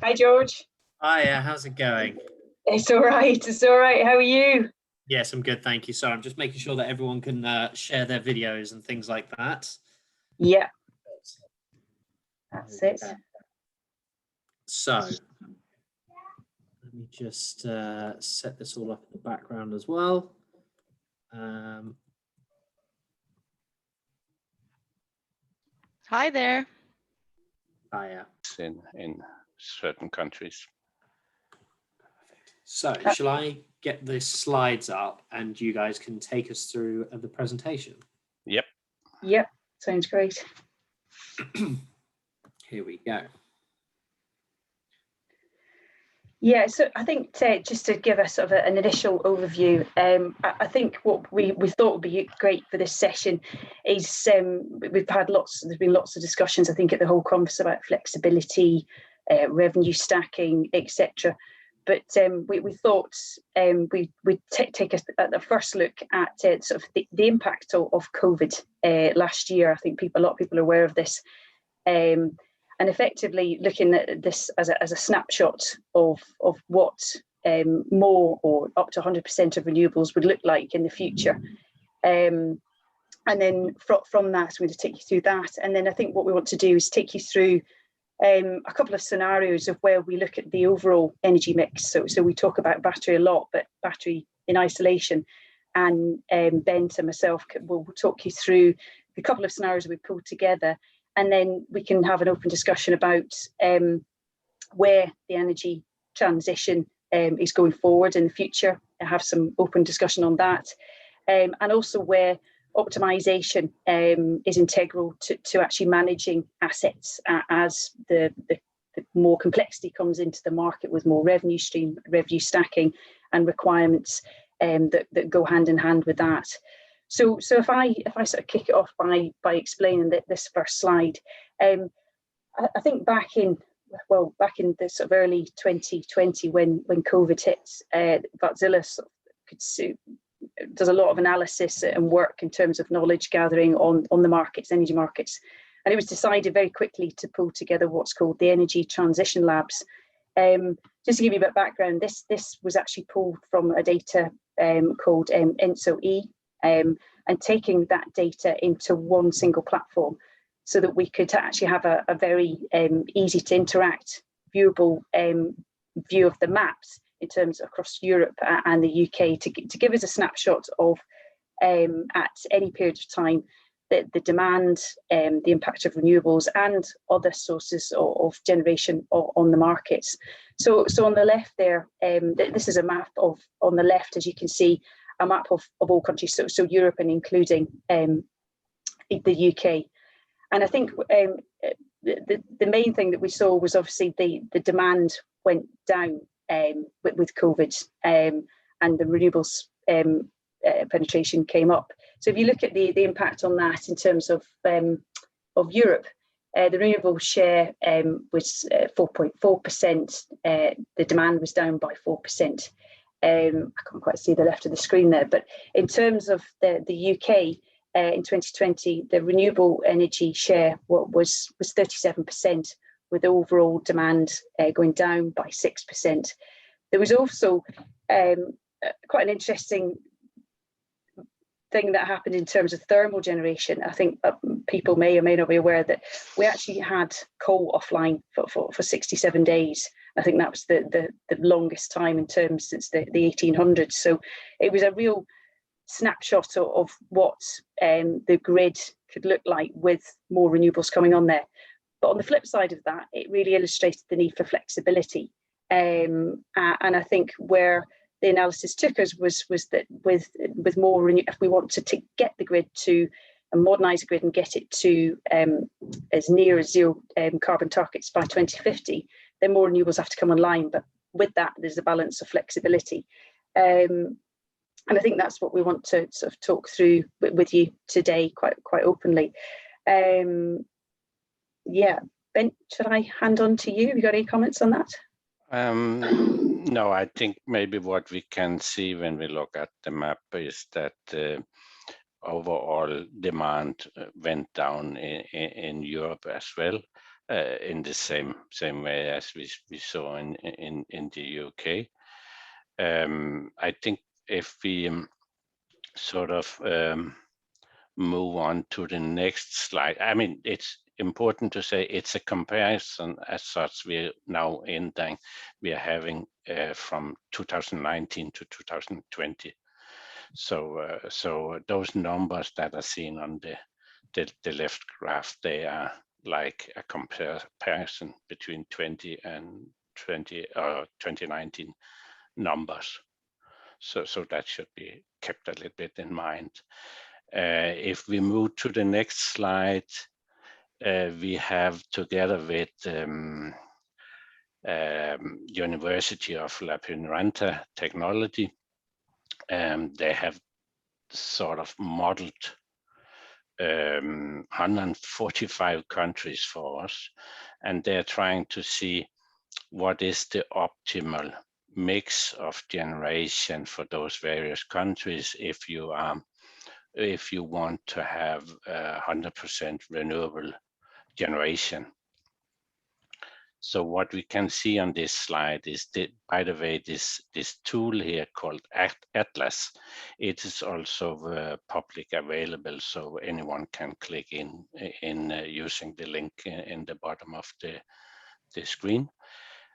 Hi, George. Hiya, how's it going? It's all right. It's all right. How are you? Yes, I'm good, thank you. Sorry, I'm just making sure that everyone can share their videos and things like that. Yeah, that's it. So, let me just set this all up in the background as well. Hi there. Hiya. In certain countries. So, shall I get the slides up and you guys can take us through the presentation? Yep. Yep, sounds great. Here we go. Yeah, so I think just to give us sort of an initial overview, I think what we thought would be great for this session is there's been lots of discussions, I think, at the whole conference about flexibility, revenue stacking, etc. But we thought we'd take a first look at sort of the impact of COVID last year. I think a lot of people are aware of this. And effectively looking at this as a snapshot of what more or up to 100% of renewables would look like in the future. And then from that, we're going to take you through that. And then I think what we want to do is take you through a couple of scenarios of where we look at the overall energy mix. So we talk about battery a lot, but battery in isolation. And Ben and myself will talk you through a couple of scenarios we pulled together. And then we can have an open discussion about where the energy transition is going forward in the future. I have some open discussion on that. And also where optimisation is integral to actually managing assets as the more complexity comes into the market with more revenue stacking and requirements that go hand in hand with that. So if I sort of kick it off by explaining this first slide, I think back in the sort of early 2020 when COVID hit, Wärtsilä does a lot of analysis and work in terms of knowledge gathering on the markets, energy markets, and it was decided very quickly to pull together what's called the Energy Transition Labs. Just to give you a bit of background, this was actually pulled from a data called ENSO-E. And taking that data into one single platform so that we could actually have a very easy to interact, viewable view of the maps in terms of across Europe and the UK to give us a snapshot of at any period of time the demand, the impact of renewables and other sources of generation on the markets. So on the left there, this is a map on the left, as you can see, a map of all countries, so Europe and including the UK. And I think the main thing that we saw was obviously the demand went down with COVID and the renewables penetration came up. So if you look at the impact on that in terms of Europe, the renewable share was 4.4%. The demand was down by 4%. I can't quite see the left of the screen there, but in terms of the UK in 2020, the renewable energy share was 37%, with overall demand going down by 6%. There was also quite an interesting thing that happened in terms of thermal generation. I think people may or may not be aware that we actually had coal offline for 67 days. I think that was the longest time in terms since the 1800s. So it was a real snapshot of what the grid could look like with more renewables coming on there. But on the flip side of that, it really illustrated the need for flexibility. And I think where the analysis took us was that with more if we want to get the grid to and modernise the grid and get it to as near as zero carbon targets by 2050, then more renewables have to come online. But with that, there's a balance of flexibility. And I think that's what we want to sort of talk through with you today quite openly. Yeah, Ben, should I hand on to you? Have you got any comments on that? No, I think maybe what we can see when we look at the map is that overall demand went down in Europe as well. in the same way as we saw in the UK. I think if we sort of move on to the next slide, I mean, it's important to say it's a comparison as such. We're now we are having from 2019 to 2020. So those numbers that are seen on the left graph, they are like a comparison between 2019 numbers. So that should be kept a little bit in mind. If we move to the next slide, we have together with University of La Pinranta Technology, they have sort of modeled 145 countries for us, and they're trying to see what is the optimal mix of generation for those various countries if you want to have 100% renewable generation. So what we can see on this slide is that, by the way, this tool here called Atlas, it is also public available, so anyone can click in using the link in the bottom of the screen.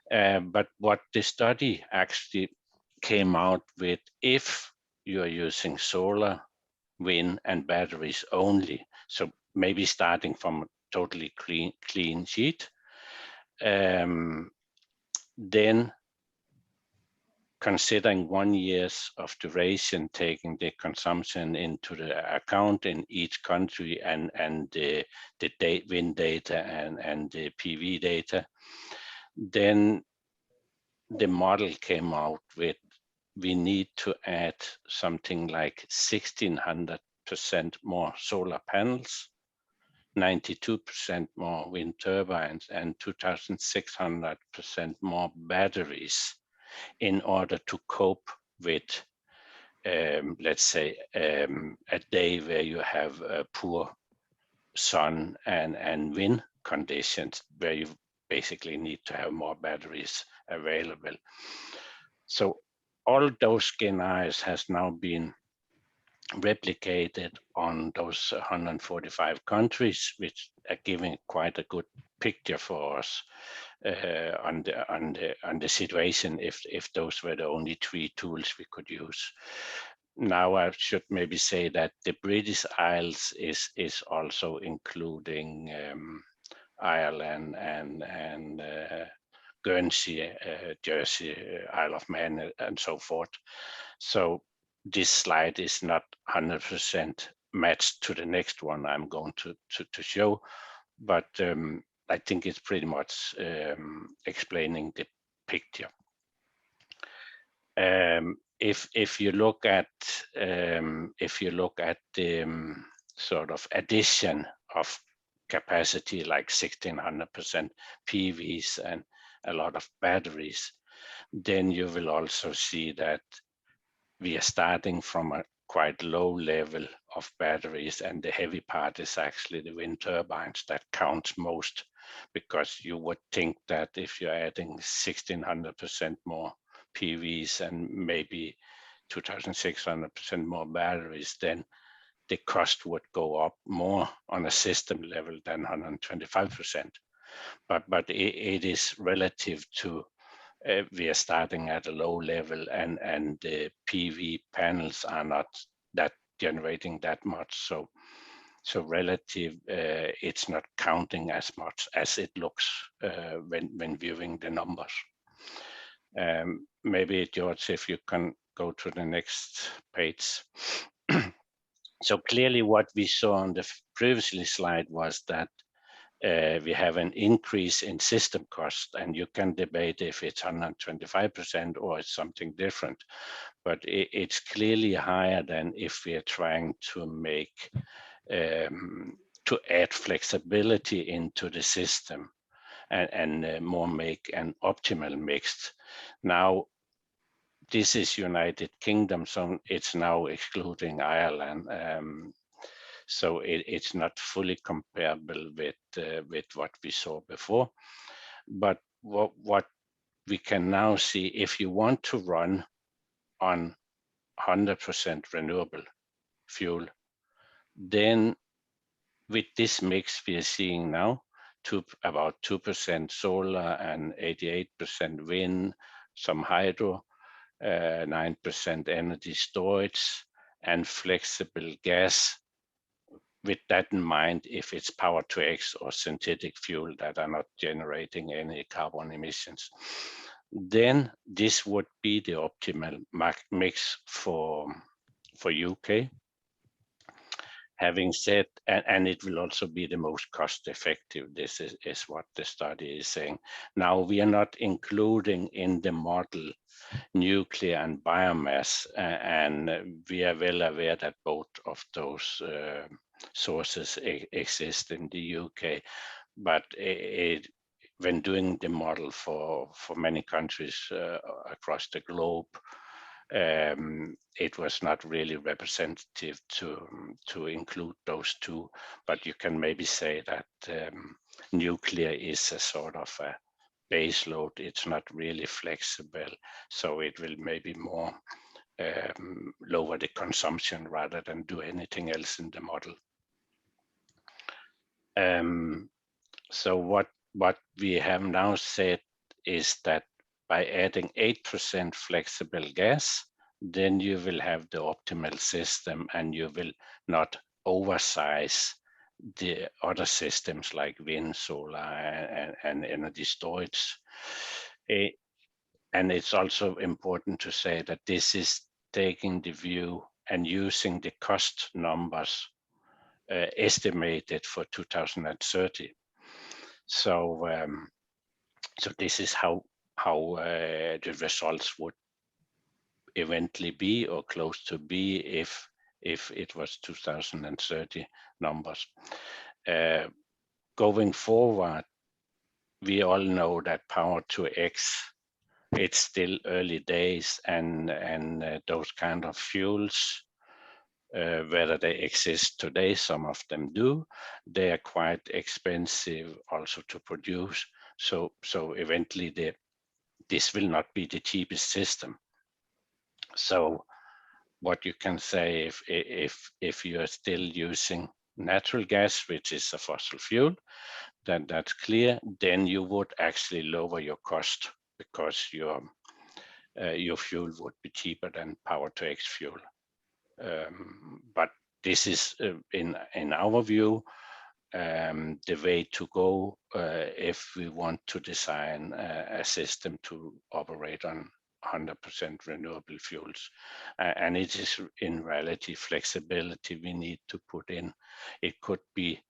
But what the study actually came out with, if you are using solar, wind, and batteries only, so maybe starting from a totally clean sheet, then considering 1 year of duration, taking the consumption into the account in each country and the wind data and the PV data, then the model came out with we need to add something like 1,600% more solar panels, 92% more wind turbines, and 2,600% more batteries in order to cope with, let's say, a day where you have poor sun and wind conditions, where you basically need to have more batteries available. So all those scenarios has now been replicated on those 145 countries, which are giving quite a good picture for us on the situation if those were the only 3 tools we could use. Now I should maybe say that the British Isles is also including Ireland and Guernsey, Jersey, Isle of Man, and so forth. So this slide is not 100% matched to the next one I'm going to show, but I think it's pretty much explaining the picture. If you look at the sort of addition of capacity, like 1,600% PVs and a lot of batteries, then you will also see that we are starting from a quite low level of batteries, and the heavy part is actually the wind turbines that counts most, because you would think that if you're adding 1,600% more PVs and maybe 2,600% more batteries, then the cost would go up more on a system level than 125%. But it is relative to we are starting at a low level, and the PV panels are not that generating that much. So relative, it's not counting as much as it looks when viewing the numbers. Maybe George, if you can go to the next page. So clearly what we saw on the previous slide was that we have an increase in system cost, and you can debate if it's 125% or it's something different, but it's clearly higher than if we are trying to make to add flexibility into the system and more make an optimal mix. Now, this is United Kingdom, so it's now excluding Ireland. So it's not fully comparable with what we saw before. But what we can now see, if you want to run on 100% renewable fuel, then with this mix we are seeing now, about 2% solar and 88% wind, some hydro, 9% energy storage, and flexible gas. With that in mind, if it's power to X or synthetic fuel that are not generating any carbon emissions, then this would be the optimal mix for UK. Having said, and it will also be the most cost effective, this is what the study is saying. Now, we are not including in the model nuclear and biomass, and we are well aware that both of those sources exist in the UK, but when doing the model for many countries across the globe, it was not really representative to include those two, but you can maybe say that nuclear is a sort of a base load. It's not really flexible, so it will maybe more lower the consumption rather than do anything else in the model. So what we have now said is that by adding 8% flexible gas, then you will have the optimal system and you will not oversize the other systems like wind, solar, and energy storage. And it's also important to say that this is taking the view and using the cost numbers estimated for 2030. So this is how the results would eventually be, or close to be, if it was 2030 numbers. Going forward, we all know that power to X, it's still early days, and those kind of fuels, whether they exist today, some of them do, they are quite expensive also to produce. So eventually this will not be the cheapest system. So what you can say, if you are still using natural gas, which is a fossil fuel, then that's clear, then you would actually lower your cost because your fuel would be cheaper than power to X fuel. But this is, in our view, the way to go if we want to design a system to operate on 100% renewable fuels. And it is in reality flexibility we need to put in. It could be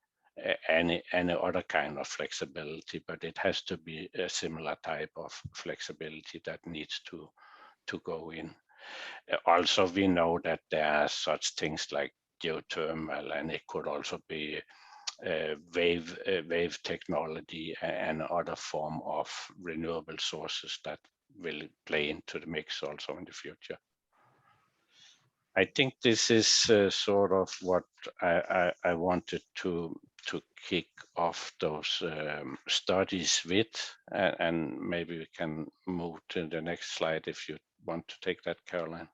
any other kind of flexibility, but it has to be a similar type of flexibility that needs to go in. Also, we know that there are such things like geothermal, and it could also be wave technology and other form of renewable sources that will play into the mix also in the future. I think this is sort of what I wanted to kick off those studies with, and maybe we can move to the next slide if you want to take that, Caroline.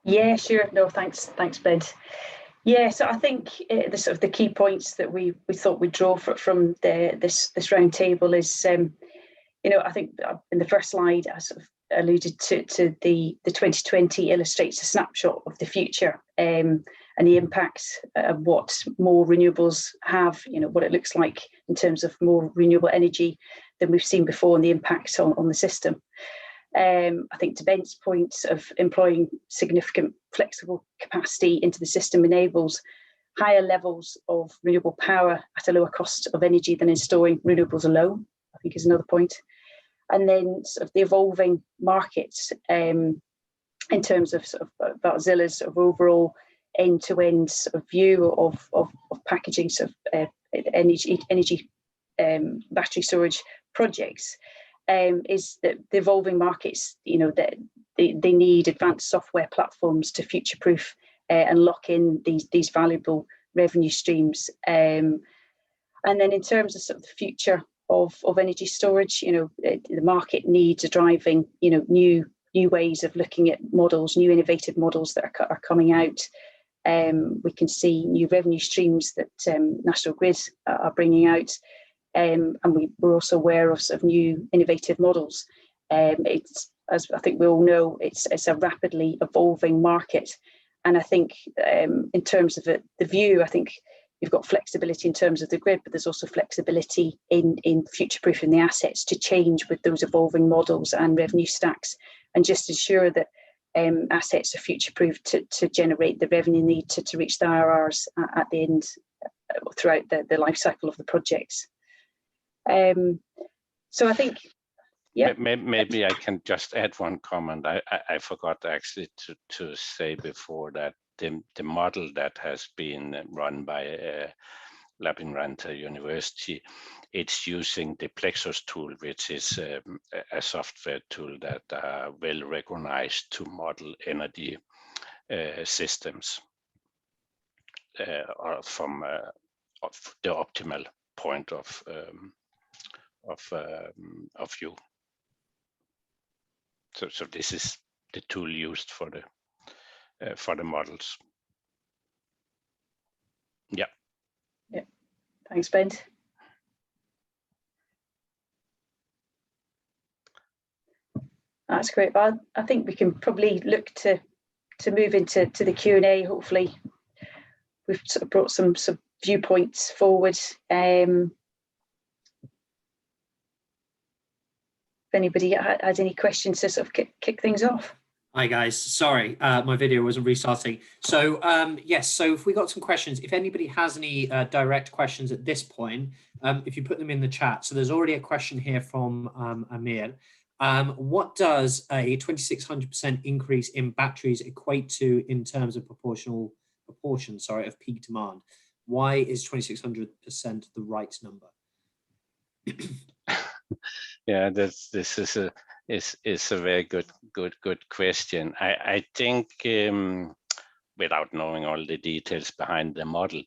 Yeah, sure. No, thanks, Ben. Yeah, so I think the sort of the key points that we thought we'd draw from this round table is, I think in the first slide I sort of alluded to the 2020 illustrates a snapshot of the future and the impacts of what more renewables have, what it looks like in terms of more renewable energy than we've seen before, and the impacts on the system. I think to Ben's point of employing significant flexible capacity into the system enables higher levels of renewable power at a lower cost of energy than in storing renewables alone, I think is another point. And then sort of the evolving markets in terms of sort of Wärtsilä's sort of overall end-to-end sort of view of packaging sort of energy battery storage projects. Is that the evolving markets, that they need advanced software platforms to future-proof and lock in these valuable revenue streams. And then in terms of sort of the future of energy storage, the market needs are driving, new ways of looking at models, new innovative models that are coming out. We can see new revenue streams that National Grid are bringing out, and we're also aware of sort of new innovative models. It's, as I think we all know, it's a rapidly evolving market, and I think in terms of the view, I think you've got flexibility in terms of the grid, but there's also flexibility in future-proofing the assets to change with those evolving models and revenue stacks, and just ensure that assets are future-proof to generate the revenue need to reach the IRRs at the end throughout the life cycle of the projects. So I think, yeah. Maybe I can just add one comment. I forgot actually to say before that the model that has been run by Lappeenranta University, it's using the plexus tool, which is a software tool that are well recognized to model energy systems from the optimal point of view. So this is the tool used for the models. Yeah. Yeah. Thanks, Ben. That's great. Well, I think we can probably look to move into the Q&A. Hopefully, we've sort of brought some viewpoints forward. If anybody has any questions to sort of kick things off. Hi guys, sorry, my video wasn't restarting. So yes, so if we got some questions, if anybody has any direct questions at this point, if you put them in the chat. So there's already a question here from Amir. What does a 2600% increase in batteries equate to in terms of proportion of peak demand? Why is 2600% the right number? Yeah, this is a very good question. I think without knowing all the details behind the model,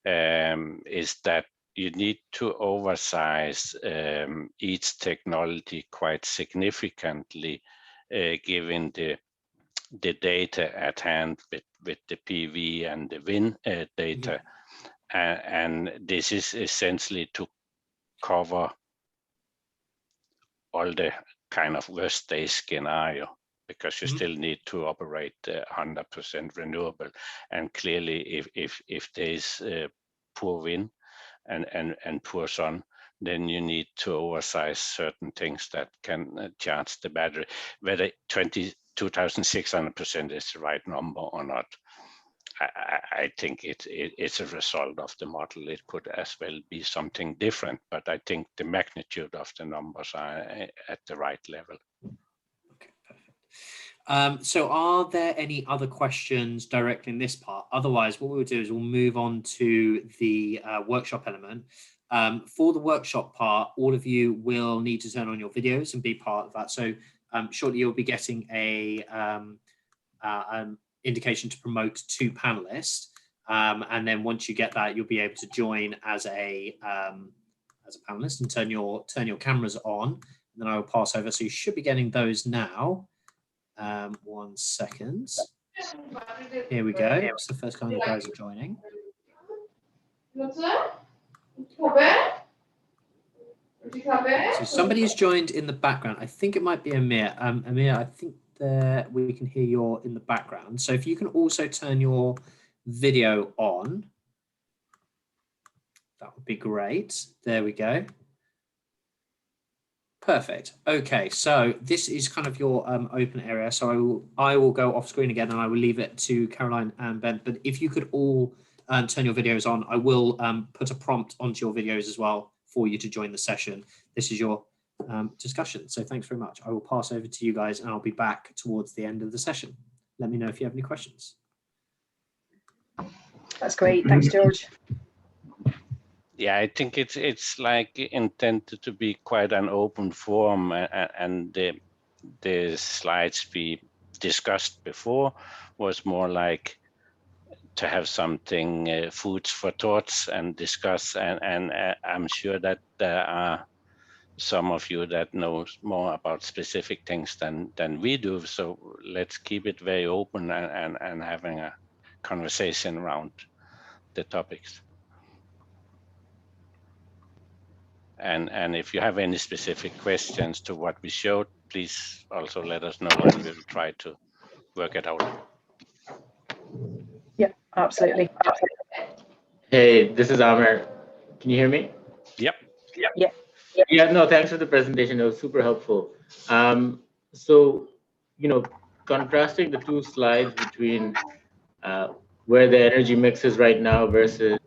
is that you need to oversize each technology quite significantly, given the data at hand with the PV and the wind data, and this is essentially to cover all the kind of worst case scenario, because you still need to operate 100% renewable. And clearly, if there's poor wind and poor sun, then you need to oversize certain things that can charge the battery. Whether 22,600% is the right number or not, I think it's a result of the model. It could as well be something different, but I think the magnitude of the numbers are at the right level. Okay, perfect. So are there any other questions directly in this part? Otherwise, what we'll do is we'll move on to the workshop element. For the workshop part, all of you will need to turn on your videos and be part of that. So shortly you'll be getting an indication to promote 2 panelists, and then once you get that, you'll be able to join as a panelist and turn your cameras on. And then I will pass over. So you should be getting those now. 1 second. Here we go. It's the first time you guys are joining. So somebody has joined in the background. I think it might be Amir. Amir, I think we can hear you in the background. So if you can also turn your video on, that would be great. There we go. Perfect. Okay, so this is kind of your open area. So I will go off screen again, and I will leave it to Caroline and Ben. But if you could all turn your videos on, I will put a prompt onto your videos as well for you to join the session. This is your discussion. So thanks very much. I will pass over to you guys, and I'll be back towards the end of the session. Let me know if you have any questions. That's great. Thanks, George. Yeah, I think it's like intended to be quite an open forum, and the slides we discussed before was more like have something foods for thoughts and discuss. And I'm sure that there are some of you that knows more about specific things than we do. So let's keep it very open and having a conversation around the topics. And if you have any specific questions to what we showed, please also let us know, and we will try to work it out. Yeah, absolutely. Hey, this is Amir. Can you hear me? Yep. Yeah. Yeah, no, thanks for the presentation. It was super helpful. So, contrasting the two slides between where the energy mix is right now versus,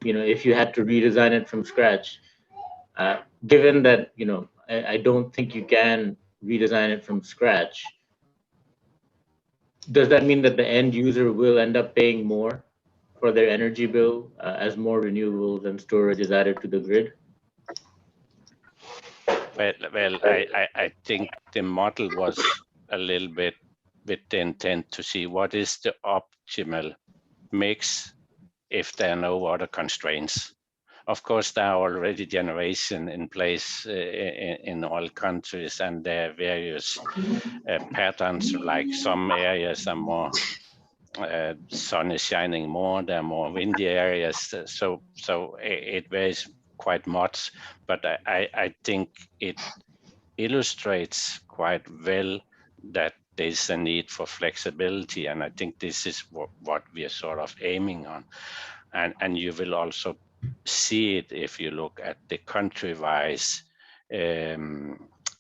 if you had to redesign it from scratch, given that, I don't think you can redesign it from scratch, does that mean that the end user will end up paying more for their energy bill as more renewables and storage is added to the grid? Well, I think the model was a little bit with the intent to see what is the optimal mix if there are no other constraints. Of course, there are already generation in place in all countries, and there are various patterns, like some areas are more sun is shining more, there are more windy areas, so it varies quite much, but I think it illustrates quite well that there's a need for flexibility, and I think this is what we are sort of aiming on. And you will also see it if you look at the country-wise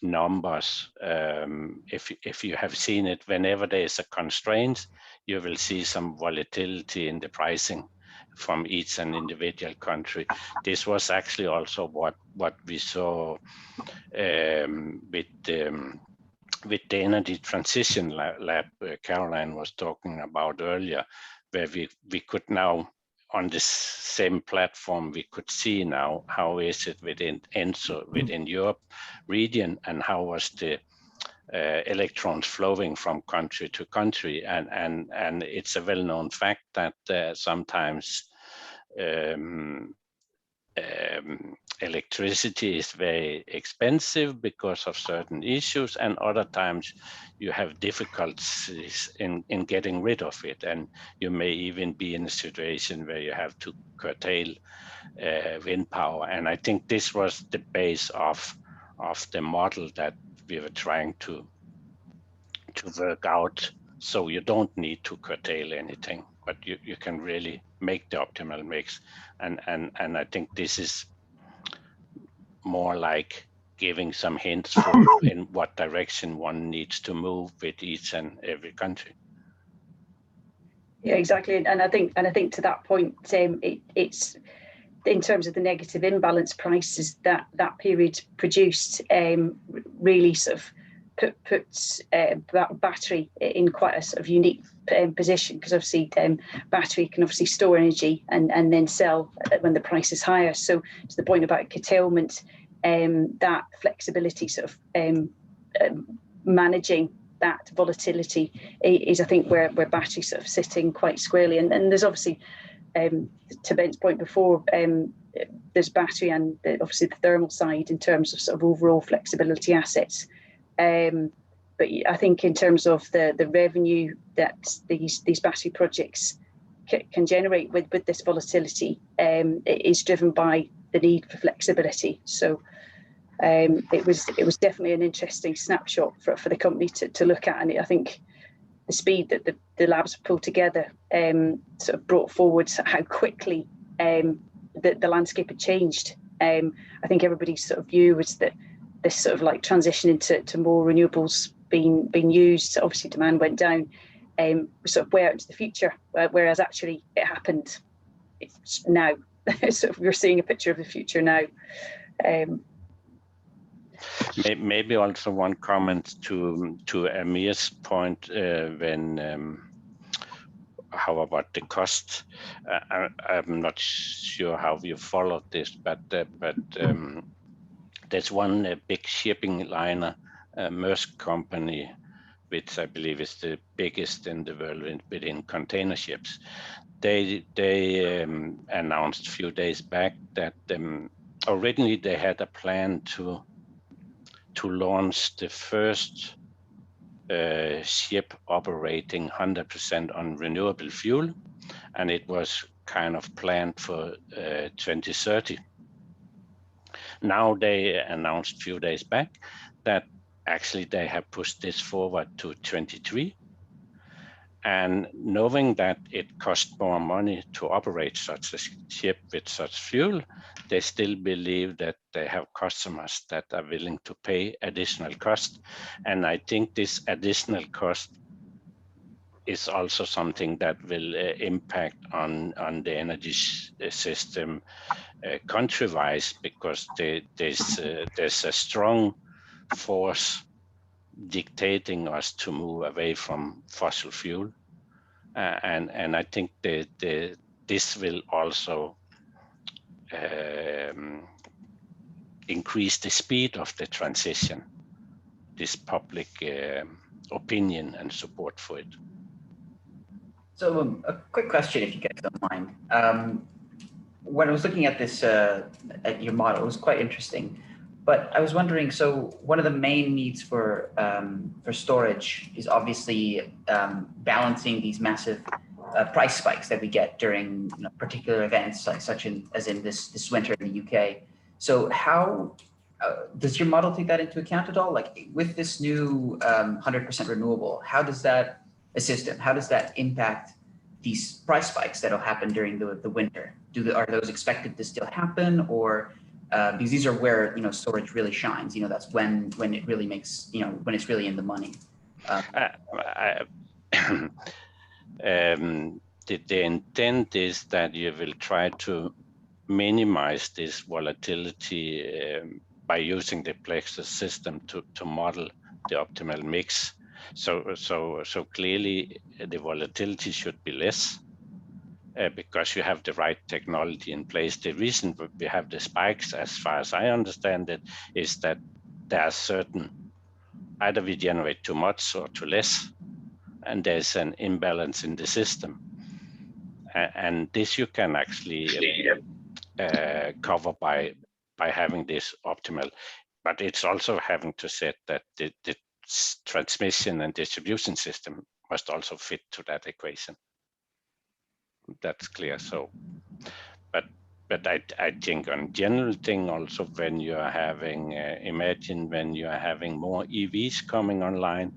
numbers. If you have seen it, whenever there is a constraint, you will see some volatility in the pricing from each and individual country. This was actually also what we saw with the energy transition lab Caroline was talking about earlier, where we could now, on this same platform, we could see now how is it within ENSO, within Europe region, and how was the electrons flowing from country to country, and it's a well-known fact that sometimes electricity is very expensive because of certain issues, and other times you have difficulties in getting rid of it, and you may even be in a situation where you have to curtail wind power. And I think this was the base of the model that we were trying to work out, so you don't need to curtail anything, but you can really make the optimal mix. And I think this is more like giving some hints for in what direction one needs to move with each and every country. Yeah, exactly. And I think to that point, it's in terms of the negative imbalance prices that period produced, really sort of puts battery in quite a sort of unique position, because obviously battery can obviously store energy and then sell when the price is higher. So to the point about curtailment, that flexibility sort of managing that volatility is, I think, where battery sort of sitting quite squarely. And there's obviously, to Ben's point before, there's battery and obviously the thermal side in terms of sort of overall flexibility assets. But I think in terms of the revenue that these battery projects can generate with this volatility, it is driven by the need for flexibility. So it was definitely an interesting snapshot for the company to look at, and I think the speed that the labs pulled together sort of brought forward how quickly the landscape had changed. I think everybody's sort of view was that this sort of like transition into more renewables being used, obviously demand went down, sort of way out into the future, whereas actually it happened now. So we're seeing a picture of the future now. Maybe also one comment to Amir's point how about the cost? I'm not sure how you followed this, but there's one big shipping liner, Maersk company, which I believe is the biggest in the world within container ships. They announced a few days back that originally they had a plan to launch the first ship operating 100% on renewable fuel, and it was kind of planned for 2030. Now they announced a few days back that actually they have pushed this forward to 23. And knowing that it costs more money to operate such a ship with such fuel, they still believe that they have customers that are willing to pay additional cost. And I think this additional cost is also something that will impact on the energy system country-wise, because there's a strong force dictating us to move away from fossil fuel, and I think this will also increase the speed of the transition, this public opinion and support for it. So a quick question, if you guys don't mind. When I was looking at this, at your model, it was quite interesting. But I was wondering, so one of the main needs for storage is obviously balancing these massive price spikes that we get during particular events, like as in this winter in the UK. So how does your model take that into account at all? Like with this new 100% renewable, how does that assist them? How does that impact these price spikes that'll happen during the winter? Are those expected to still happen, or because these are where storage really shines? That's when it really makes when it's really in the money. The intent is that you will try to minimize this volatility by using the plexus system to model the optimal mix. So clearly the volatility should be less because you have the right technology in place. The reason we have the spikes, as far as I understand it, is that there are certain, either we generate too much or too less, and there's an imbalance in the system. And this you can actually cover by having this optimal, but it's also having to set that the transmission and distribution system must also fit to that equation. That's clear. So, but I think on general thing also, when you are having, imagine when you are having more EVs coming online,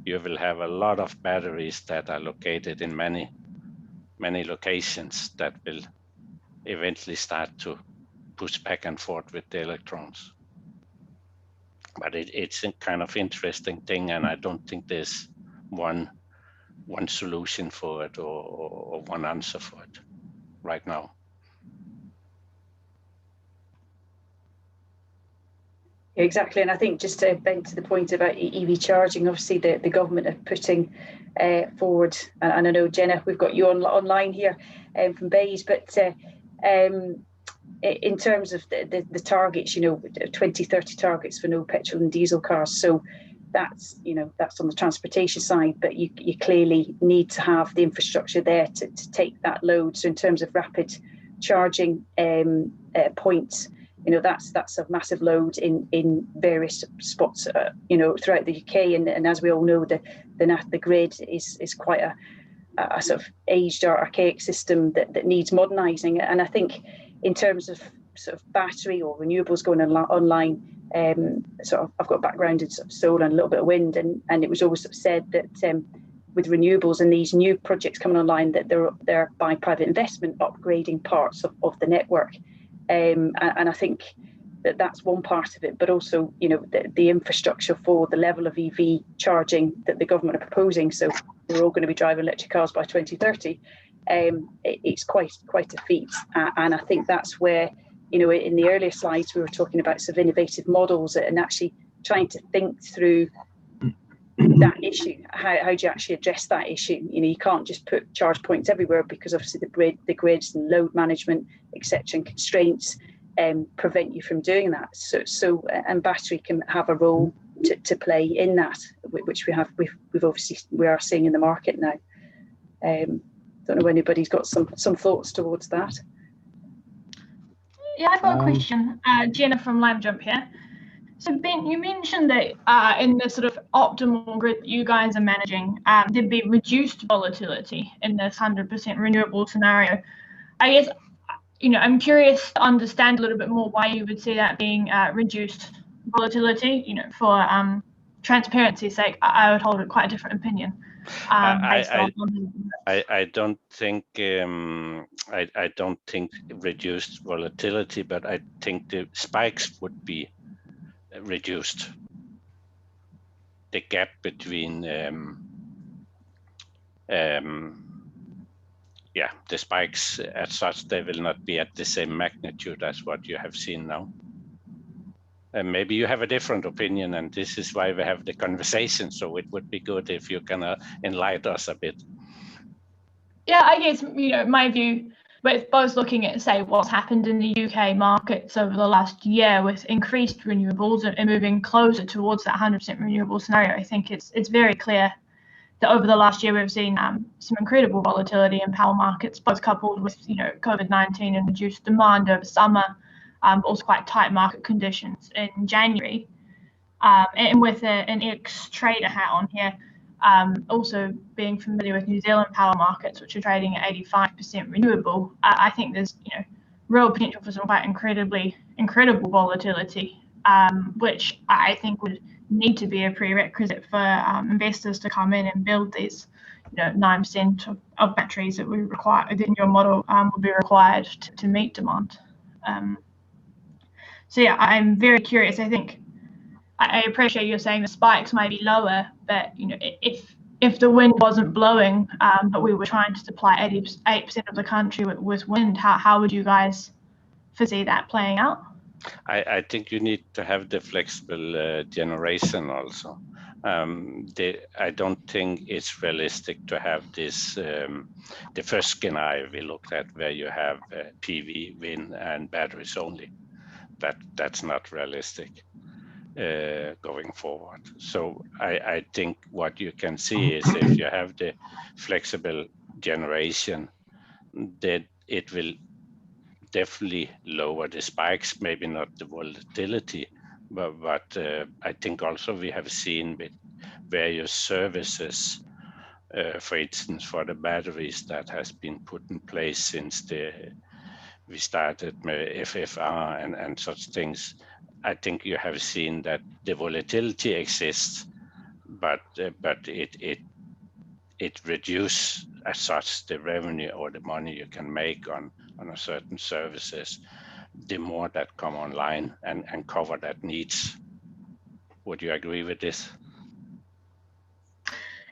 you will have a lot of batteries that are located in many locations that will eventually start to push back and forth with the electrons. But it's a kind of interesting thing, and I don't think there's one solution for it or one answer for it right now. Exactly, and I think just to bend to the point about EV charging, obviously the government are putting forward, and I know Jenna, we've got you online here from Bays, but in terms of the targets, 2030 targets for no petrol and diesel cars. So that's on the transportation side, but you clearly need to have the infrastructure there to take that load. So in terms of rapid charging points, that's a massive load in various spots, throughout the UK. And as we all know, the grid is quite a sort of aged or archaic system that needs modernising. And I think in terms of sort of battery or renewables going online, I've got a background in sort of solar and a little bit of wind, and it was always sort of said that with renewables and these new projects coming online, that they're by private investment upgrading parts of the network. And I think that's one part of it, but also, the infrastructure for the level of EV charging that the government are proposing. So we're all going to be driving electric cars by 2030. It's quite a feat. And I think that's where, in the earlier slides, we were talking about sort of innovative models and actually trying to think through that issue. How do you actually address that issue? You can't just put charge points everywhere, because obviously the grids and load management, etc., and constraints prevent you from doing that. So and battery can have a role to play in that, which we've obviously we are seeing in the market now. Don't know if anybody's got some thoughts towards that. Yeah, I've got a question. Jenna from LimeJump here. So Ben, you mentioned that in the sort of optimal grid that you guys are managing, there'd be reduced volatility in this 100% renewable scenario. I guess, I'm curious to understand a little bit more why you would see that being reduced volatility. For transparency's sake, I would hold quite a different opinion. I don't think I don't think reduced volatility, but I think the spikes would be reduced. The gap between the spikes as such, they will not be at the same magnitude as what you have seen now. And maybe you have a different opinion, and this is why we have the conversation. So it would be good if you can enlighten us a bit. Yeah, I guess, my view, with both looking at, say, what's happened in the UK markets over the last year with increased renewables and moving closer towards that 100% renewable scenario, I think it's very clear that over the last year we've seen some incredible volatility in power markets, both coupled with COVID-19 and reduced demand over summer, but also quite tight market conditions in January. And with an ex-trader hat on here, also being familiar with New Zealand power markets, which are trading at 85% renewable, I think there's real potential for some quite incredible volatility, which I think would need to be a prerequisite for investors to come in and build these 9% of batteries that we require within your model would be required to meet demand. So yeah, I'm very curious. I think I appreciate you're saying the spikes might be lower, but if the wind wasn't blowing, but we were trying to supply 88% of the country with wind, how would you guys foresee that playing out? I think you need to have the flexible generation also. I don't think it's realistic to have this, the first scenario we looked at where you have PV, wind and batteries only. That's not realistic going forward. So I think what you can see is if you have the flexible generation, that it will definitely lower the spikes, maybe not the volatility, but I think also we have seen with various services, for instance, for the batteries that has been put in place since we started FFR and such things. I think you have seen that the volatility exists, but it reduces as such the revenue or the money you can make on a certain services, the more that come online and cover that needs. Would you agree with this?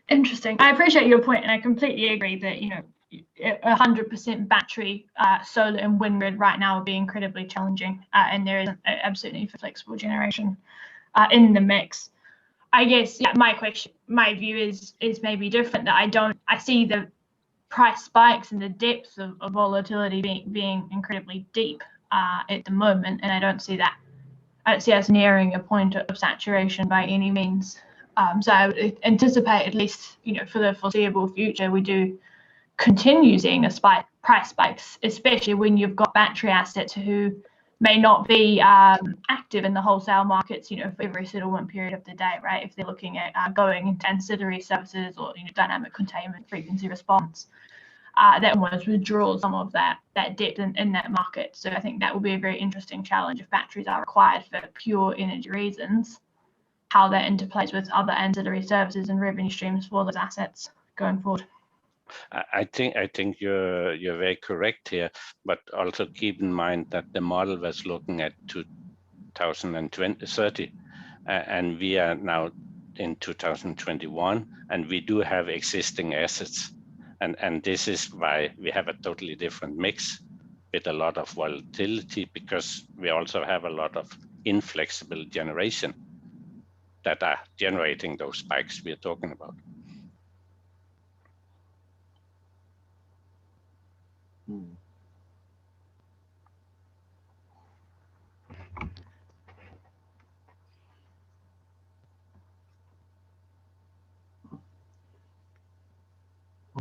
Interesting. I appreciate your point, and I completely agree that 100% battery, solar and wind grid right now would be incredibly challenging, and there is an absolute need for flexible generation in the mix. I guess my view is maybe different. That I see the price spikes and the depths of volatility being incredibly deep at the moment, and I don't see us nearing a point of saturation by any means. So I would anticipate, at least for the foreseeable future, we do continue seeing price spikes, especially when you've got battery assets who may not be active in the wholesale markets, for every settlement period of the day, right? If they're looking at going into ancillary services or dynamic containment, frequency response, that almost withdraws some of that depth in that market. So I think that will be a very interesting challenge if batteries are required for pure energy reasons, how that interplays with other ancillary services and revenue streams for those assets going forward. I think you're very correct here, but also keep in mind that the model was looking at 2030, and we are now in 2021, and we do have existing assets, and this is why we have a totally different mix with a lot of volatility, because we also have a lot of inflexible generation that are generating those spikes we are talking about.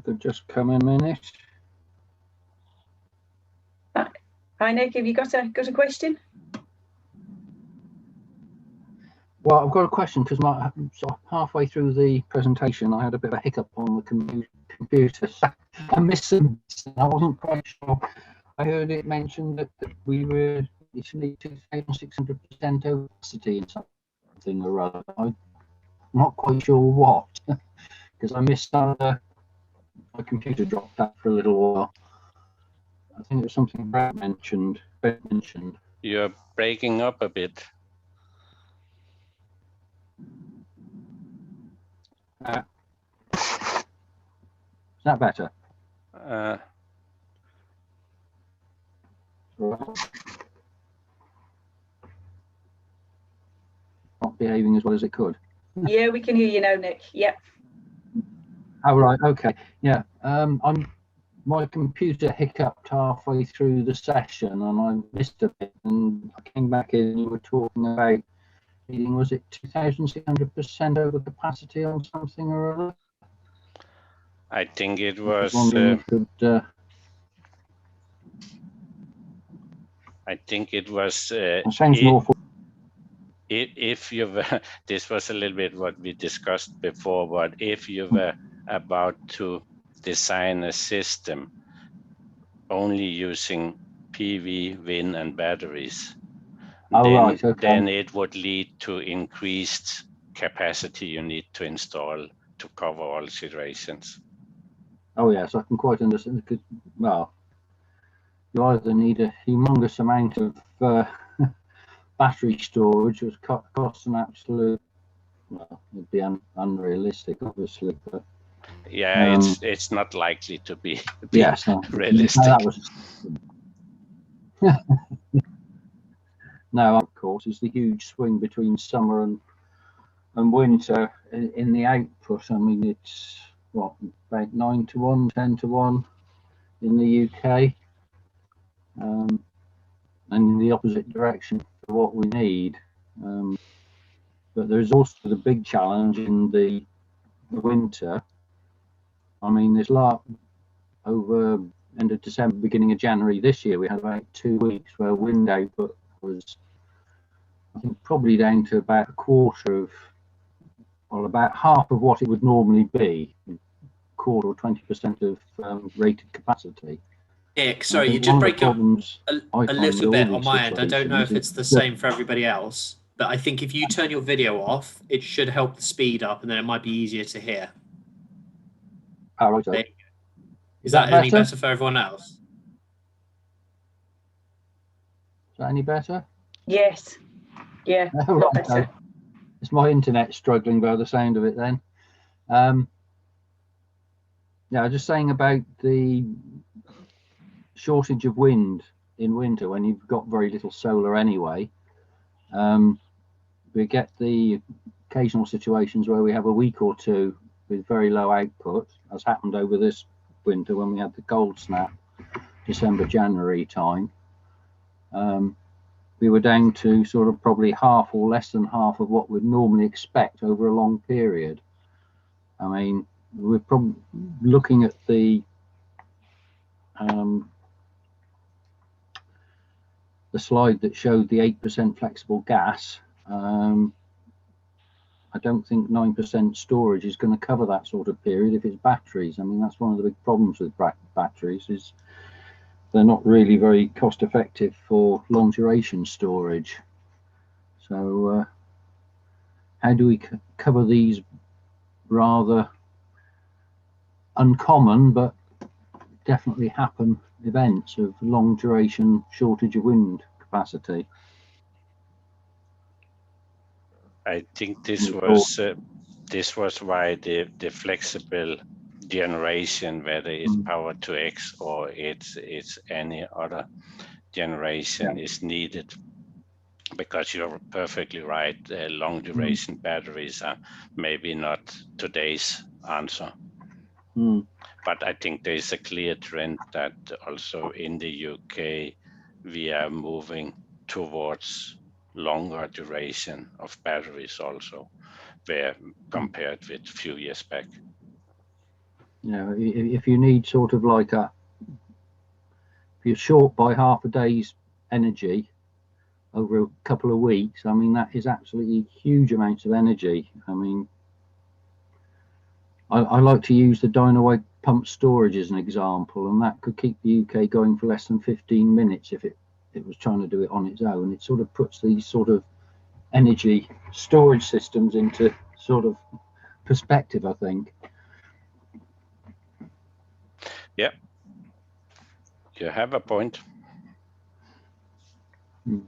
could just come a minute. Hi Nick, have you got a question? Well, I've got a question because so halfway through the presentation, I had a bit of a hiccup on the computer. So I missed some. I wasn't quite sure. I heard it mentioned that we were literally 2,600% over capacity in something or other. I'm not quite sure what, because I missed some. My computer dropped out for a little while. I think it was something Brett mentioned. You're breaking up a bit. Is that better? Not behaving as well as it could. Yeah, we can hear you now, Nick. Yep. Oh, right. Okay. Yeah. My computer hiccuped halfway through the session, and I missed a bit. And I came back in, and you were talking about, was it 2,600% over capacity on something or other? I think it was. I think it was. Sounds awful. If you were, this was a little bit what we discussed before, but if you were about to design a system only using PV, wind, and batteries, then it would lead to increased capacity you need to install to cover all situations. Oh yes, I can quite understand. Because, well, you either need a humongous amount of battery storage, which costs an absolute, well, it'd be unrealistic, obviously. But yeah, it's not likely to be realistic. That was, no, of course, it's the huge swing between summer and winter in the output. I mean, it's what, about 9 to 1, 10 to 1 in the UK, and in the opposite direction for what we need. But there's also the big challenge in the winter. I mean, there's over end of December, beginning of January this year, we had about 2 weeks where wind output was, I think, probably down to about a quarter of, well, about half of what it would normally be, quarter or 20% of rated capacity. Nick, sorry, you did break up a little bit on my end. I don't know if it's the same for everybody else, but I think if you turn your video off, it should help the speed up, and then it might be easier to hear. Oh, right. Is that any better for everyone else? Is that any better? Yes. Yeah. Oh, right. Better. It's my internet struggling by the sound of it then. Yeah, I was just saying about the shortage of wind in winter when you've got very little solar anyway. We get the occasional situations where we have a week or two with very low output, as happened over this winter when we had the cold snap, December, January time. We were down to sort of probably half or less than half of what we'd normally expect over a long period. I mean, we're probably looking at the slide that showed the 8% flexible gas. I don't think 9% storage is going to cover that sort of period if it's batteries. I mean, that's one of the big problems with batteries, is they're not really very cost effective for long duration storage. So how do we cover these rather uncommon but definitely happen events of long duration shortage of wind capacity? I think this was why the flexible generation, whether it's power to X or it's any other generation, is needed, because you're perfectly right. Long duration batteries are maybe not today's answer. But I think there is a clear trend that also in the UK we are moving towards longer duration of batteries also, where compared with a few years back. You know, if you need sort of like if you're short by half a day's energy over a couple of weeks, I mean, that is absolutely huge amounts of energy. I mean, I like to use the Dynaway pump storage as an example, and that could keep the UK going for less than 15 minutes if it was trying to do it on its own. It sort of puts these sort of energy storage systems into sort of perspective, I think. Yeah, you have a point. I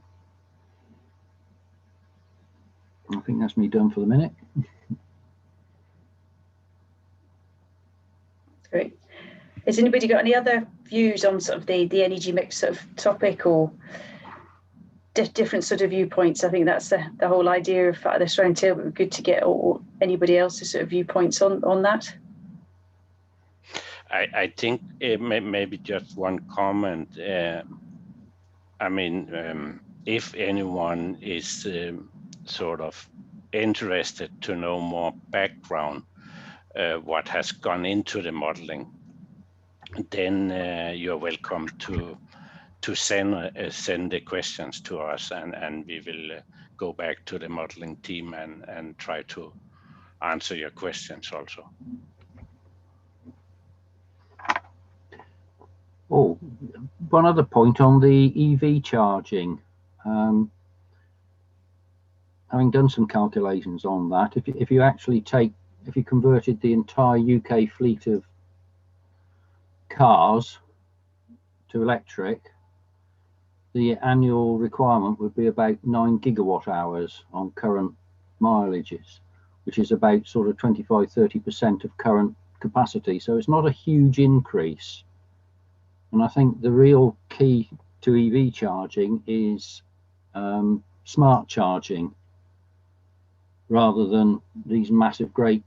think that's me done for the minute. Great. Has anybody got any other views on sort of the energy mix sort of topic, or different sort of viewpoints? I think that's the whole idea of this round table. It would be good to get anybody else's sort of viewpoints on that. I think maybe just one comment. I mean, if anyone is sort of interested to know more background, what has gone into the modeling, then you're welcome to send the questions to us, and we will go back to the modeling team and try to answer your questions also. Oh, one other point on the EV charging. Having done some calculations on that, if you converted the entire UK fleet of cars to electric, the annual requirement would be about 9 gigawatt hours on current mileages, which is about sort of 25–30% of current capacity. So it's not a huge increase. And I think the real key to EV charging is smart charging, rather than these massive great,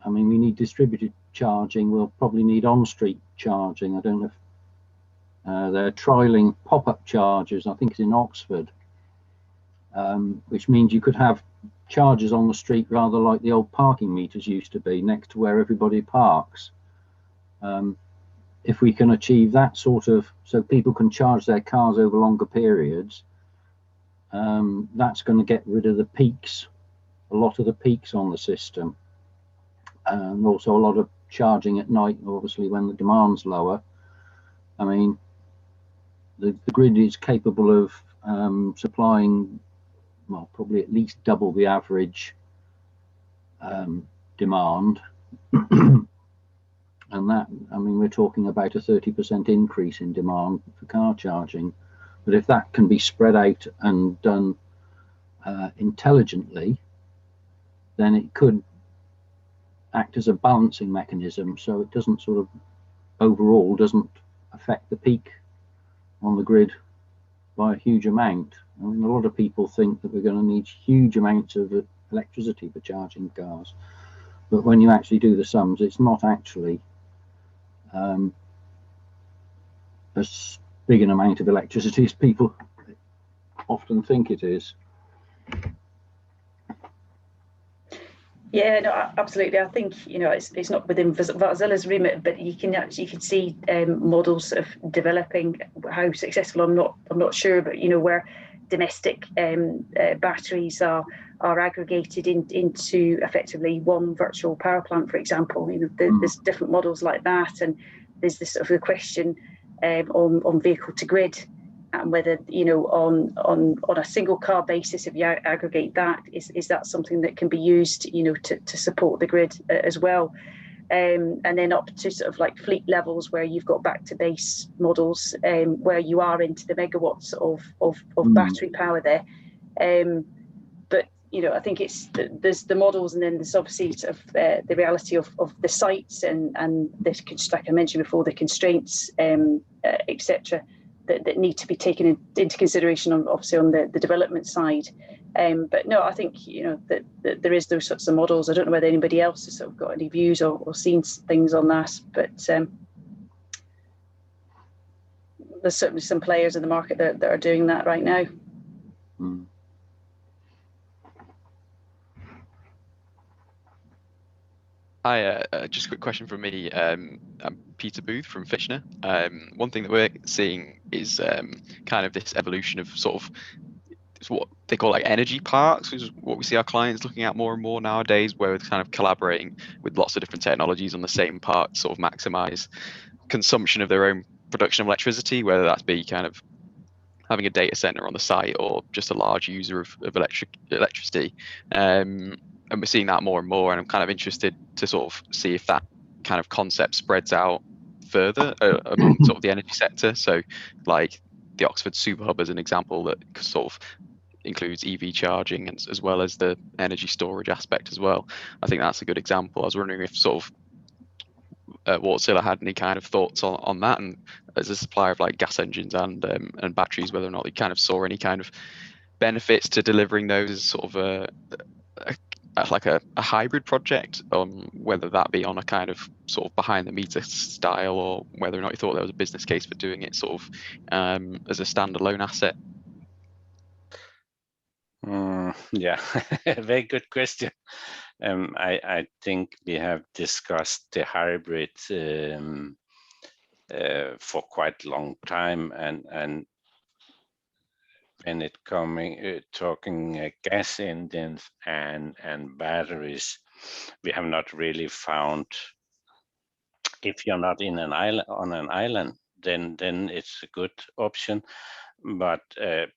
I mean, we need distributed charging. We'll probably need on-street charging. I don't know if they're trialing pop-up chargers, I think it's in Oxford, which means you could have chargers on the street rather like the old parking meters used to be, next to where everybody parks. If we can achieve that sort of, so people can charge their cars over longer periods, that's going to get rid of the peaks, a lot of the peaks on the system, and also a lot of charging at night, obviously when the demand's lower. I mean, the grid is capable of supplying, well, probably at least double the average demand. And that, I mean, we're talking about a 30% increase in demand for car charging. But if that can be spread out and done intelligently, then it could act as a balancing mechanism, so it doesn't sort of overall doesn't affect the peak on the grid by a huge amount. I mean, a lot of people think that we're going to need huge amounts of electricity for charging cars, but when you actually do the sums, it's not actually as big an amount of electricity as people often think it is. Yeah, no, absolutely. I think, you know, it's not within Wärtsilä's remit, but you can see models of developing. How successful, I'm not sure, but you know, where domestic batteries are aggregated into effectively one virtual power plant, for example. You know, there's different models like that, and there's this sort of the question on vehicle to grid, and whether, you know, on a single car basis, if you aggregate that, is that something that can be used, you know, to support the grid as well, and then up to sort of like fleet levels where you've got back to base models where you are into the megawatts of battery power there. But you know, I think there's the models, and then there's obviously sort of the reality of the sites and this, like I mentioned before, the constraints, etc. That need to be taken into consideration, obviously on the development side. But no, I think, you know, that there is those sorts of models. I don't know whether anybody else has sort of got any views or seen things on that, but there's certainly some players in the market that are doing that right now. Hi, just a quick question from me. I'm Peter Booth from Fishner. One thing that we're seeing is kind of this evolution of sort of what they call like energy parks, which is what we see our clients looking at more and more nowadays, where we're kind of collaborating with lots of different technologies on the same park, sort of maximize consumption of their own production of electricity, whether that be kind of having a data center on the site or just a large user of electricity. And we're seeing that more and more, and I'm kind of interested to sort of see if that kind of concept spreads out further among sort of the energy sector. So like the Oxford Super Hub as an example that sort of includes EV charging as well as the energy storage aspect as well. I think that's a good example. I was wondering if sort of Wärtsilä had any kind of thoughts on that, and as a supplier of like gas engines and batteries, whether or not they kind of saw any kind of benefits to delivering those as sort of like a hybrid project, whether that be on a kind of sort of behind the meter style, or whether or not you thought there was a business case for doing it sort of as a standalone asset. Yeah, very good question. I think we have discussed the hybrid for quite a long time, and when it talking gas engines and batteries, we have not really found. If you're not in an island on an island, then it's a good option. But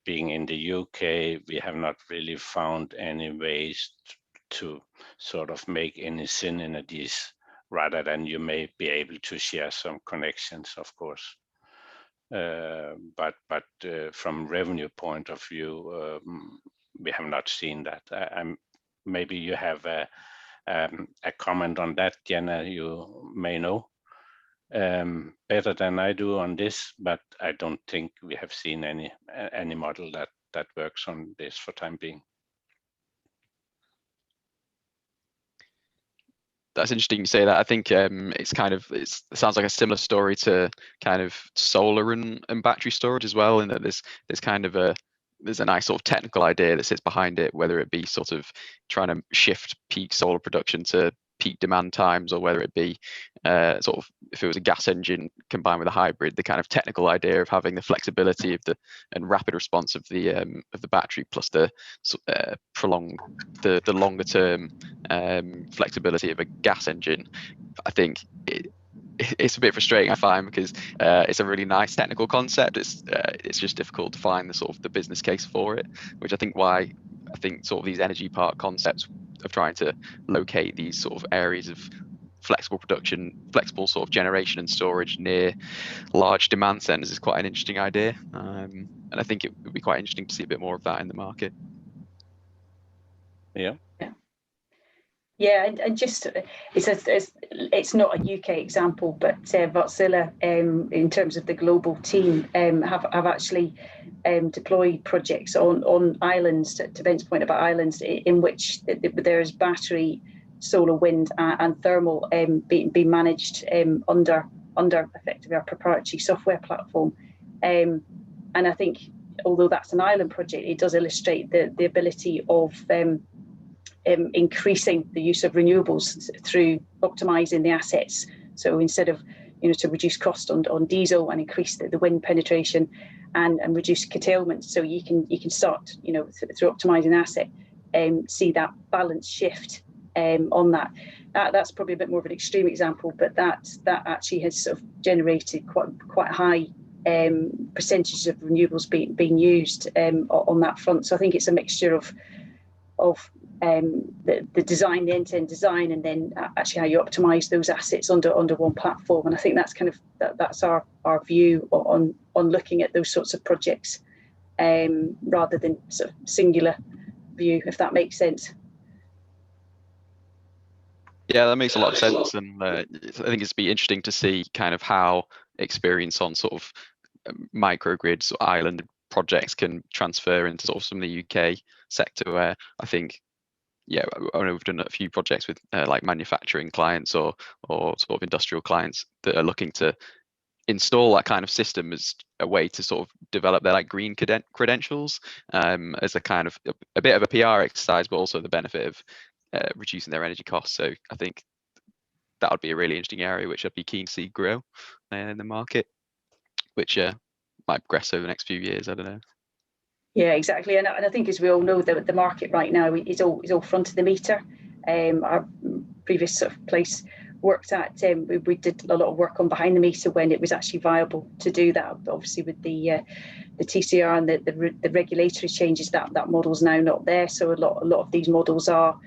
being in the UK, we have not really found any ways to sort of make any synergies, rather than you may be able to share some connections, of course. But from revenue point of view, we have not seen that. Maybe you have a comment on that, Jenna, you may know better than I do on this, but I don't think we have seen any model that works on this for time being. That's interesting you say that. I think it's kind of it sounds like a similar story to kind of solar and battery storage as well, in that there's kind of there's a nice sort of technical idea that sits behind it, whether it be sort of trying to shift peak solar production to peak demand times, or whether it be sort of if it was a gas engine combined with a hybrid, the kind of technical idea of having the flexibility of and rapid response of the battery, plus the prolonged the longer term flexibility of a gas engine. I think it's a bit frustrating, I find, because it's a really nice technical concept. It's just difficult to find the sort of the business case for it, which I think sort of these energy park concepts of trying to locate these sort of areas of flexible production, flexible sort of generation and storage near large demand centers is quite an interesting idea. And I think it would be quite interesting to see a bit more of that in the market. Yeah. Yeah, and just it's not a UK example, but Wärtsilä, in terms of the global team, have actually deployed projects on islands. To Ben's point about islands, in which there is battery, solar, wind, and thermal being managed under effectively our proprietary software platform. And I think, although that's an island project, it does illustrate the ability of increasing the use of renewables through optimizing the assets. So instead of, to reduce cost on diesel and increase the wind penetration and reduce curtailment, so you can start, through optimizing the asset, see that balance shift on that. That's probably a bit more of an extreme example, but that actually has sort of generated quite high percentages of renewables being used on that front. So I think it's a mixture of the design, the end-to-end design, and then actually how you optimize those assets under one platform. And I think that's kind of that's our view on looking at those sorts of projects, rather than sort of singular view, if that makes sense. Yeah, that makes a lot of sense, and I think it's be interesting to see kind of how experience on sort of microgrids or island projects can transfer into sort of some of the UK sector, where I think, yeah, I know we've done a few projects with like manufacturing clients or sort of industrial clients that are looking to install that kind of system as a way to sort of develop their like green credentials, as a kind of a bit of a PR exercise, but also the benefit of reducing their energy costs. So I think that would be a really interesting area which I'd be keen to see grow in the market, which might progress over the next few years. I don't know. Yeah, exactly, and I think, as we all know, the market right now is all front of the meter. Our previous sort of place worked at, we did a lot of work on behind the meter when it was actually viable to do that. But obviously, with the TCR and the regulatory changes, that model's now not there. So a lot of these models are,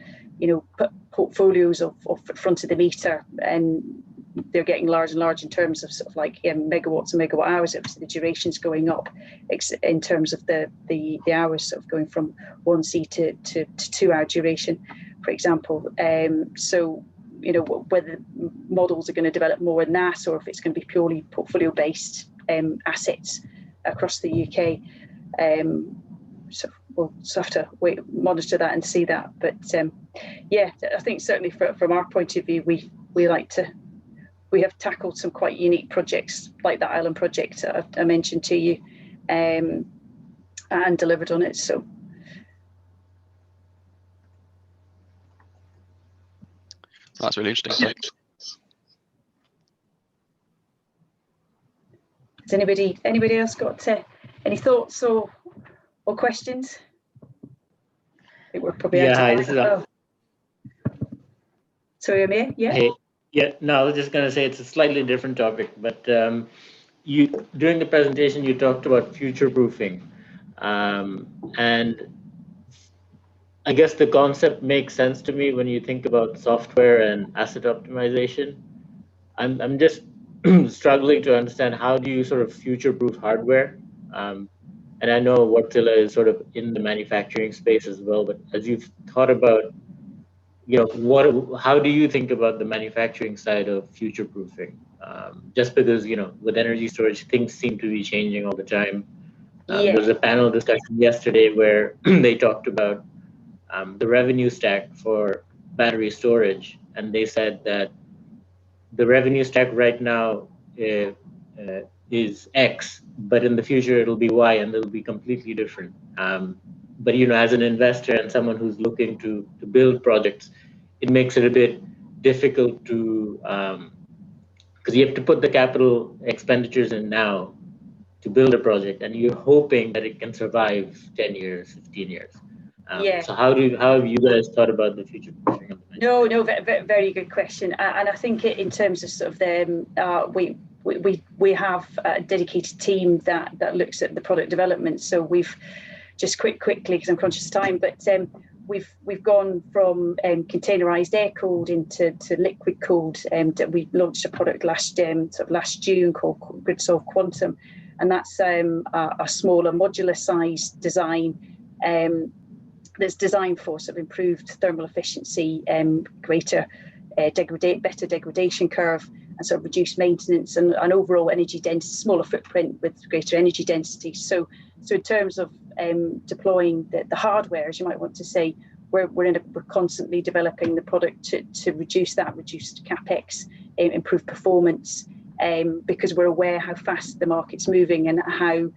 portfolios of front of the meter, and they're getting larger and larger in terms of sort of like megawatts and megawatt hours. Obviously, the duration's going up in terms of the hours, sort of going from 1C to 2 hour duration, for example. So, whether models are going to develop more than that, or if it's going to be purely portfolio based assets across the UK. So we'll just have to monitor that and see that. But yeah, I think certainly from our point of view, we have tackled some quite unique projects like that island project I mentioned to you, and delivered on it. So that's really interesting. Thanks. Has anybody else got any thoughts or questions? I think we're probably out of time. Sorry, Amir. Yeah. Hey. Yeah, no, I was just going to say it's a slightly different topic, but during the presentation you talked about future proofing, and I guess the concept makes sense to me when you think about software and asset optimization. I'm just struggling to understand, how do you sort of future proof hardware? And I know Wärtsilä is sort of in the manufacturing space as well, but as you've thought about, how do you think about the manufacturing side of future proofing? Just because, with energy storage, things seem to be changing all the time. There was a panel discussion yesterday where they talked about the revenue stack for battery storage, and they said that the revenue stack right now is X, but in the future it'll be Y, and it'll be completely different. But as an investor and someone who's looking to build projects, it makes it a bit difficult to, because you have to put the capital expenditures in now to build a project, and you're hoping that it can survive 10 years, 15 years. So how have you guys thought about the future proofing of the No, very good question. And I think in terms of sort of we have a dedicated team that looks at the product development. So we've just quickly, because I'm conscious of time, but we've gone from containerized air cooled into liquid cooled. We launched a product last June called GridSolve Quantum, and that's a smaller modular size design that's designed for sort of improved thermal efficiency, better degradation curve, and sort of reduced maintenance and overall energy density, smaller footprint with greater energy density. So in terms of deploying the hardware, as you might want to say, we're constantly developing the product to reduce capex, improve performance, because we're aware how fast the market's moving and how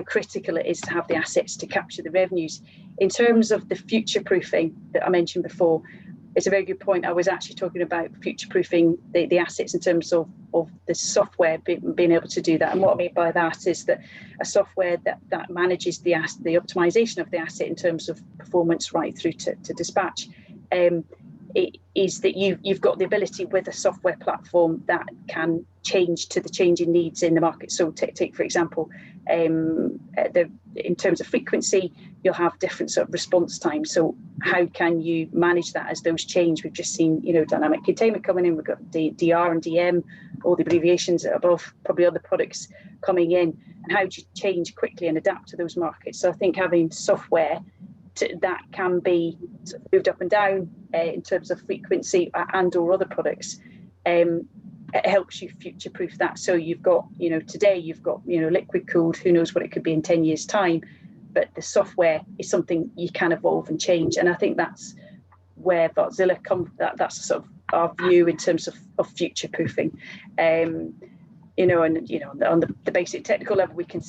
critical it is to have the assets to capture the revenues. In terms of the future proofing that I mentioned before, it's a very good point. I was actually talking about future proofing the assets in terms of the software being able to do that. And what I mean by that is that a software that manages the optimization of the asset in terms of performance right through to dispatch, it is that you've got the ability with a software platform that can change to the changing needs in the market. So take for example, in terms of frequency, you'll have different sort of response times. So how can you manage that as those change? We've just seen, dynamic containment coming in. We've got DR and DM, all the abbreviations above, probably other products coming in. And how do you change quickly and adapt to those markets? So I think having software that can be sort of moved up and down in terms of frequency and or other products, it helps you future-proof that. So you've got, today you've got, liquid cooled, who knows what it could be in 10 years' time, but the software is something you can evolve and change. And I think that's where Wärtsilä that's sort of our view in terms of future-proofing. On the basic technical level, we can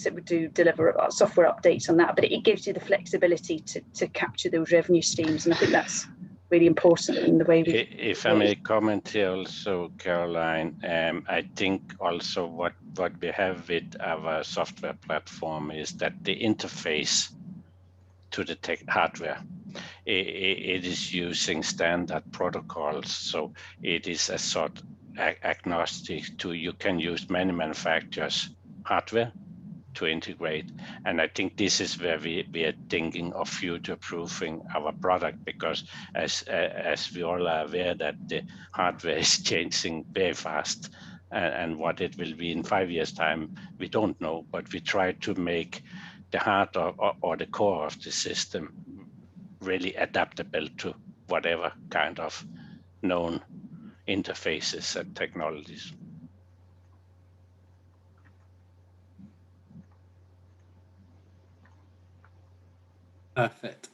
deliver software updates on that, but it gives you the flexibility to capture those revenue streams. And I think that's really important in the way we. If I may comment here also, Caroline, I think also what we have with our software platform is that the interface to the hardware, it is using standard protocols, so it is a sort agnostic to, you can use many manufacturers' hardware to integrate. And I think this is where we are thinking of future-proofing our product, because as we all are aware that the hardware is changing very fast, and what it will be in 5 years' time, we don't know, but we try to make the heart or the core of the system really adaptable to whatever kind of known interfaces and technologies. Perfect.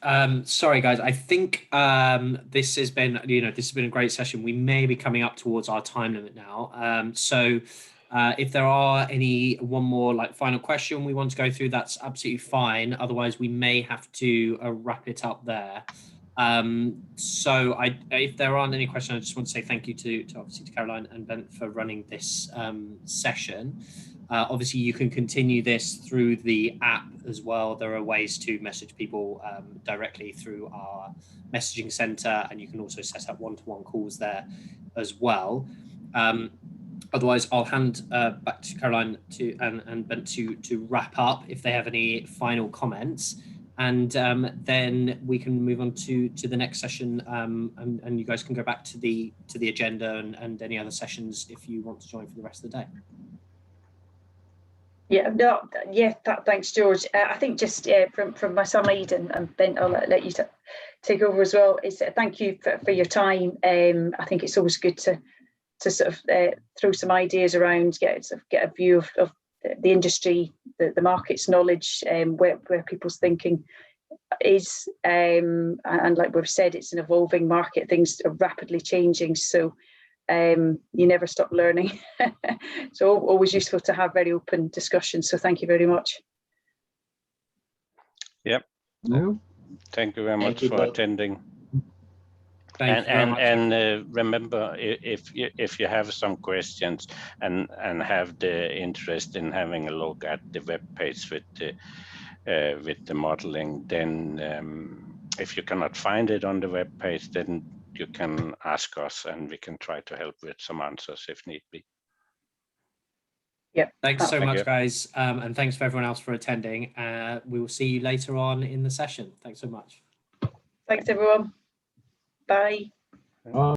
Sorry, guys. I think this has been a great session. We may be coming up towards our time limit now. So if there are one more final question we want to go through, that's absolutely fine. Otherwise, we may have to wrap it up there. So if there aren't any questions, I just want to say thank you to obviously to Caroline and Bent for running this session. Obviously, you can continue this through the app as well. There are ways to message people directly through our messaging center, and you can also set up one-to-one calls there as well. Otherwise, I'll hand back to Caroline and Bent to wrap up if they have any final comments, and then we can move on to the next session, and you guys can go back to the agenda and any other sessions if you want to join for the rest of the day. Thanks, George. I think just from my side, and Ben, I'll let you take over as well, is thank you for your time. I think it's always good to sort of throw some ideas around, get a view of the industry, the market's knowledge, where people's thinking is, and like we've said, it's an evolving market, things are rapidly changing, so you never stop learning. So always useful to have very open discussions, so thank you very much. Yep. No. Thank you very much for attending. Thank you very much. And remember, if you have some questions and have the interest in having a look at the web page with the modeling, then if you cannot find it on the web page, then you can ask us and we can try to help with some answers if need be. Yeah. Thanks so much, guys. And thanks for everyone else for attending. We will see you later on in the session. Thanks so much. Thanks, everyone. Bye.